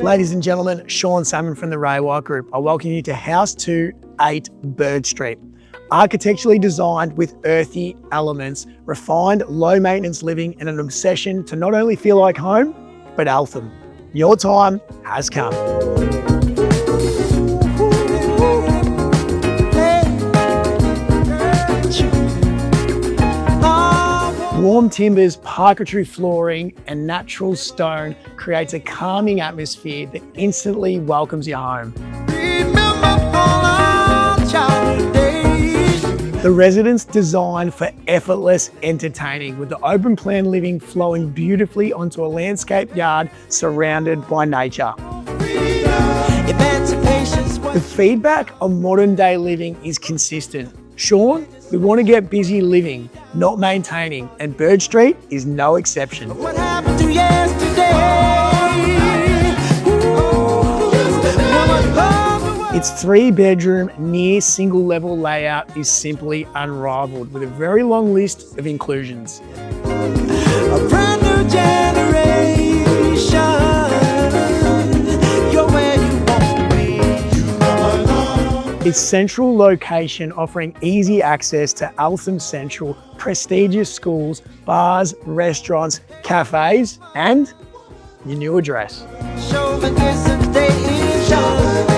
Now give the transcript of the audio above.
Ladies and gentlemen, Sean Salmon from the Raywhite Group. I welcome you to House 2-8 Bird Street. Architecturally designed with earthy elements, refined, low-maintenance living, and an obsession to not only feel like home, but Eltham. Your time has come. Warm timbers, parquetry flooring, and natural stone creates a calming atmosphere that instantly welcomes you home. The residence designed for effortless entertaining, with the open plan living flowing beautifully onto a landscape yard surrounded by nature. The feedback on modern day living is consistent. Sean, we want to get busy living, not maintaining, and Bird Street is no exception. What happened to yesterday? Its 3-bedroom, near single-level layout is simply unrivaled, with a very long list of inclusions. A brand new generation. You're where you want to be. Its central location offering easy access to Eltham Central, prestigious schools, bars, restaurants, cafes, and your new address. Show me this and stay in